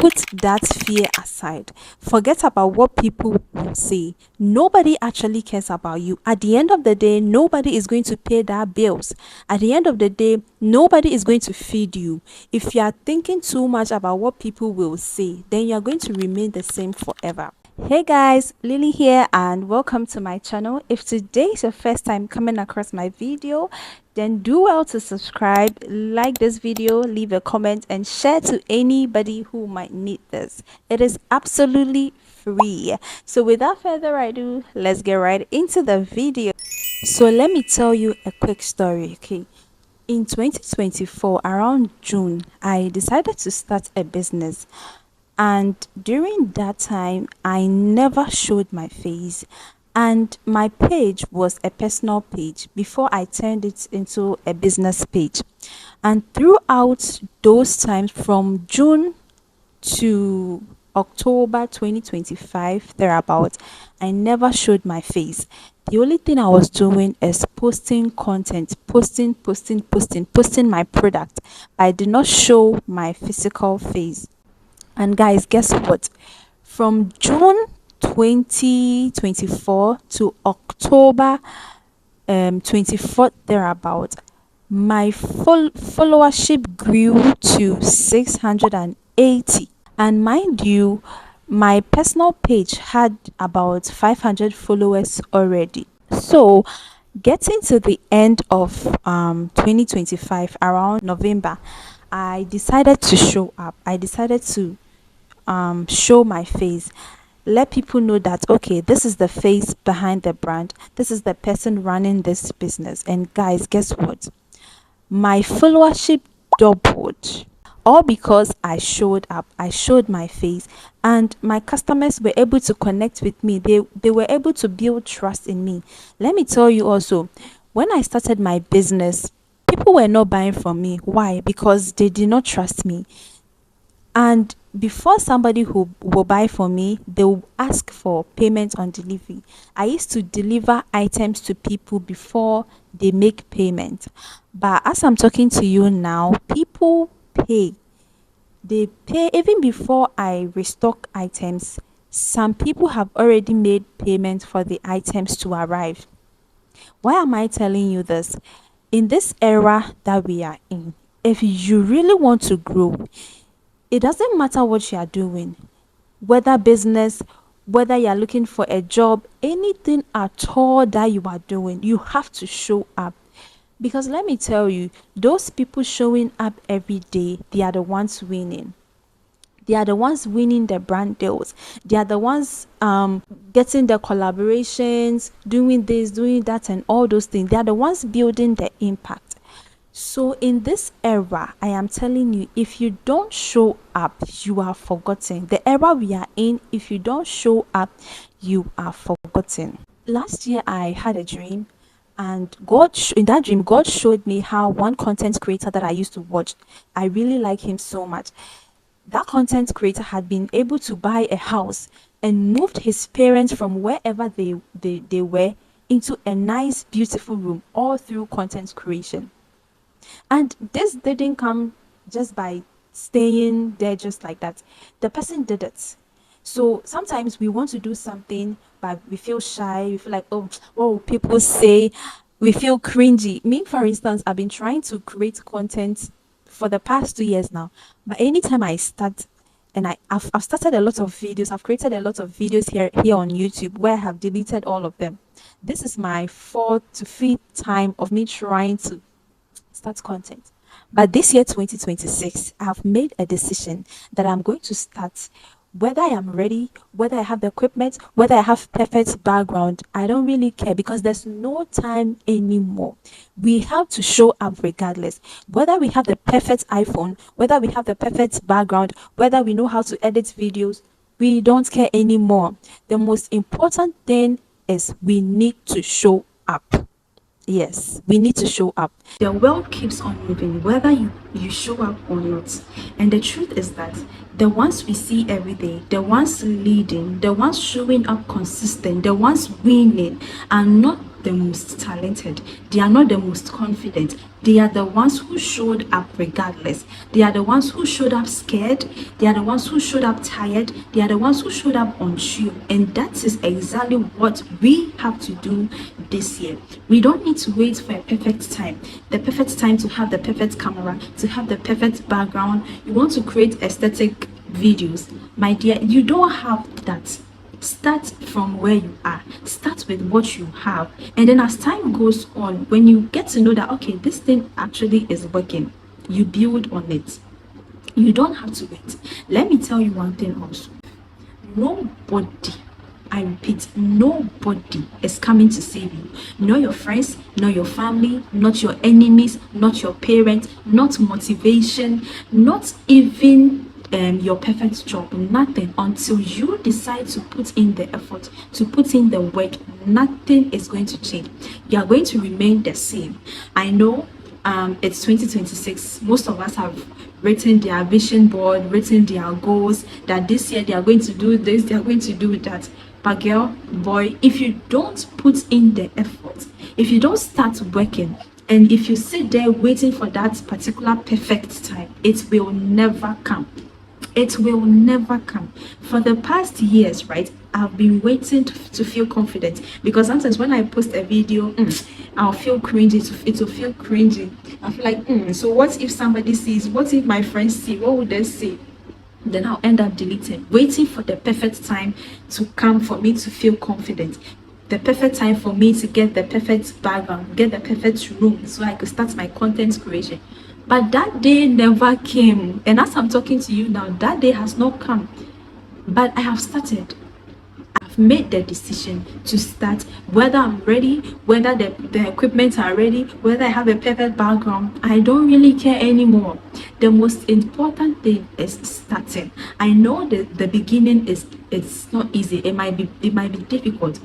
put that fear aside. Forget about what people will say. Nobody actually cares about you. At the end of the day, nobody is going to pay their bills. At the end of the day, nobody is going to feed you. If you are thinking too much about what people will say, then you are going to remain the same forever. Hey guys, Lily here and welcome to my channel. If today is your first time coming across my video, then do well to subscribe, like this video, leave a comment and share to anybody who might need this. It is absolutely free. So without further ado, let's get right into the video. So let me tell you a quick story, okay? In 2024, around June, I decided to start a business. And during that time, I never showed my face. And my page was a personal page before I turned it into a business page. And throughout those times, from June to October 2025, thereabout, I never showed my face. The only thing I was doing is posting content, posting my product. I did not show my physical face. And guys, guess what? From June 2024 to October 24th thereabout, my followership grew to 680. And mind you, my personal page had about 500 followers already. So getting to the end of 2025, around November, I decided to show up. I decided to show my face, let people know that okay, this is the face behind the brand, this is the person running this business. And guys, guess what? My followership doubled, all because I showed up, I showed my face, and my customers were able to connect with me. They were able to build trust in me. Let me tell you also, when I started my business, people were not buying from me. Why? Because they did not trust me. And before somebody who will buy from me, they will ask for payment on delivery. I used to deliver items to people before they make payment. But as I'm talking to you now, people pay. They pay even before I restock items. Some people have already made payment for the items to arrive. Why am I telling you this? In this era that we are in, if you really want to grow, it doesn't matter what you are doing, whether business, whether you are looking for a job, anything at all that you are doing, you have to show up. Because let me tell you, those people showing up every day, they are the ones winning. They are the ones winning the brand deals. They are the ones getting the collaborations, doing this, doing that, and all those things. They are the ones building the impact. So in this era, I am telling you, if you don't show up, you are forgotten. The era we are in, if you don't show up, you are forgotten. Last year, I had a dream, and in that dream, God showed me how one content creator that I used to watch, I really like him so much. That content creator had been able to buy a house and moved his parents from wherever they were into a nice, beautiful room, all through content creation. And this didn't come just by staying there just like that. The person did it. So sometimes we want to do something, but we feel shy. We feel like, oh, what will people say? We feel cringy. Me, for instance, I've been trying to create content for the past 2 years now. But anytime I start, and I've started a lot of videos, I've created a lot of videos here on YouTube where I have deleted all of them. This is my fourth to fifth time of me trying to start content. But this year 2026, I have made a decision that I'm going to start. Whether I am ready, whether I have the equipment, whether I have perfect background, I don't really care, because there's no time anymore. We have to show up regardless. Whether we have the perfect iPhone, whether we have the perfect background, whether we know how to edit videos, we don't care anymore. The most important thing is we need to show up. Yes, we need to show up. The world keeps on moving, whether you show up or not. And the truth is that the ones we see every day, the ones leading, the ones showing up consistent, the ones winning, are not the most talented. They are not the most confident. They are the ones who showed up regardless. They are the ones who showed up scared. They are the ones who showed up tired. They are the ones who showed up unsure. And that is exactly what we have to do this year. We don't need to wait for a perfect time. The perfect time to have the perfect camera, to have the perfect background. You want to create aesthetic videos. My dear, you don't have that. Start from where you are. Start with what you have, and then as time goes on, when you get to know that okay, this thing actually is working, you build on it. You don't have to wait. Let me tell you one thing also. Nobody, I repeat, nobody is coming to save you. Not your friends, not your family, not your enemies, not your parents, not motivation, not even your perfect job. Nothing. Until you decide to put in the effort, to put in the work, nothing is going to change. You are going to remain the same. I know it's 2026. Most of us have written their vision board, written their goals, that this year they are going to do this, they are going to do that. But girl, boy, if you don't put in the effort, if you don't start working, and if you sit there waiting for that particular perfect time, it will never come. It will never come. For the past years, right, I've been waiting to feel confident, because sometimes when I post a video, I'll feel cringy. It will feel cringy. I feel like, so what if somebody sees? What if my friends see? What would they say? Then I'll end up deleting, waiting for the perfect time to come for me to feel confident. The perfect time for me to get the perfect background, get the perfect room, so I could start my content creation. But that day never came. And as I'm talking to you now, that day has not come. But I have started. I've made the decision to start, whether I'm ready, whether the equipment are ready, whether I have a perfect background. I don't really care anymore. The most important thing is starting. I know that the beginning it's not easy. It might be difficult.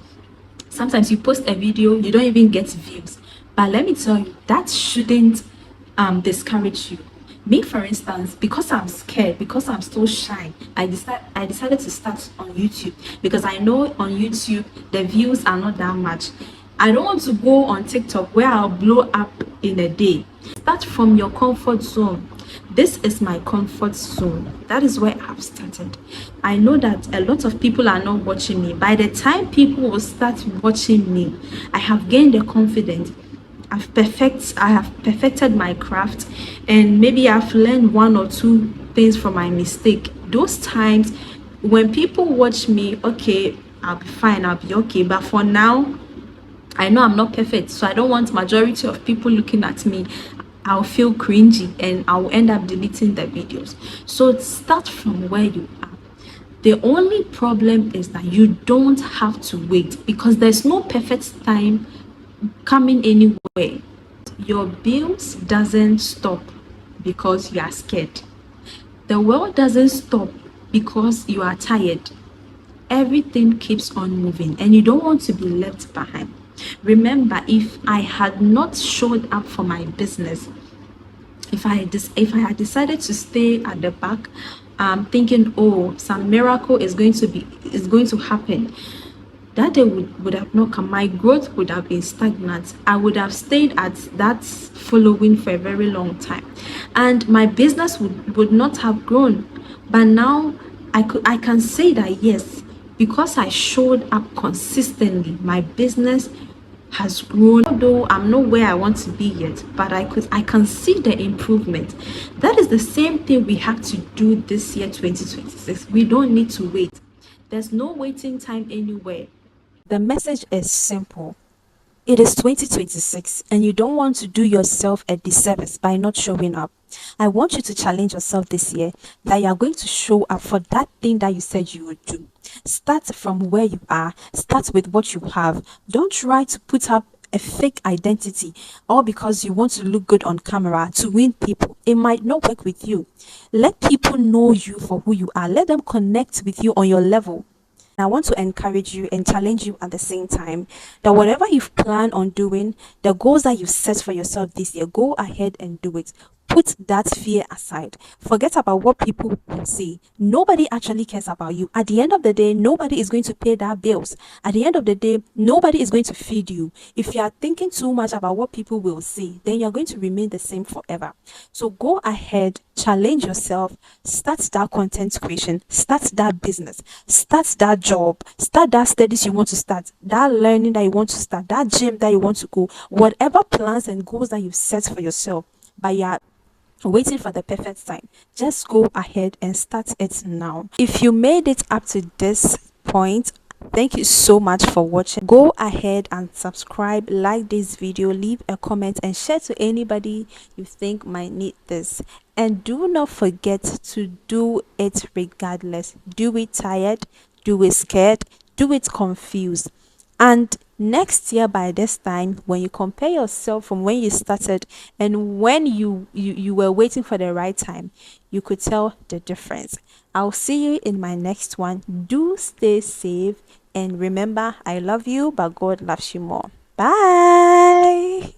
Sometimes you post a video, you don't even get views. But let me tell you, that shouldn't discourage you. Me, for instance, because I'm scared, because I'm still shy, I decided to start on YouTube, because I know on YouTube the views are not that much. I don't want to go on TikTok where I'll blow up in a day. Start from your comfort zone. This is my comfort zone. That is where I've started. I know that a lot of people are not watching me. By the time people will start watching me, I have gained the confidence. I have perfected my craft, and maybe I've learned one or two things from my mistake. Those times when people watch me, okay, I'll be fine, I'll be okay. But for now, I know I'm not perfect, so I don't want majority of people looking at me. I'll feel cringy and I'll end up deleting the videos. So start from where you are. The only problem is that you don't have to wait, because there's no perfect time coming anywhere. Your bills doesn't stop because you are scared. The world doesn't stop because you are tired. Everything keeps on moving, and you don't want to be left behind. Remember, if I had not showed up for my business, if I had decided to stay at the back, thinking, oh, some miracle is going to happen, that day would have not come. My growth would have been stagnant. I would have stayed at that following for a very long time, and my business would not have grown. But now I can say that yes, because I showed up consistently, my business has grown. Although I'm not where I want to be yet, but I can see the improvement. That is the same thing we have to do this year, 2026. We don't need to wait. There's no waiting time anywhere. The message is simple. It is 2026, and you don't want to do yourself a disservice by not showing up. I want you to challenge yourself this year that you are going to show up for that thing that you said you would do. Start from where you are. Start with what you have. Don't try to put up a fake identity, all because you want to look good on camera to win people. It might not work with you. Let people know you for who you are. Let them connect with you on your level. I want to encourage you and challenge you at the same time that whatever you've planned on doing, the goals that you set for yourself this year, go ahead and do it. put that fear aside. Forget about what people will say. Nobody actually cares about you. At the end of the day, nobody is going to pay that bills. At the end of the day, nobody is going to feed you. If you are thinking too much about what people will say, then you're going to remain the same forever. So go ahead, challenge yourself, start that content creation, start that business, start that job, start that studies you want to start, that learning that you want to start, that gym that you want to go, whatever plans and goals that you've set for yourself, but you're waiting for the perfect time, just go ahead and start it now. If you made it up to this point, thank you so much for watching. Go ahead and subscribe, like this video, leave a comment and share to anybody you think might need this. And do not forget to do it regardless. Do it tired, do it scared, do it confused. And next year by this time, when you compare yourself from when you started and when you were waiting for the right time, you could tell the difference. I'll see you in my next one. Do stay safe and remember, I love you, but God loves you more. Bye.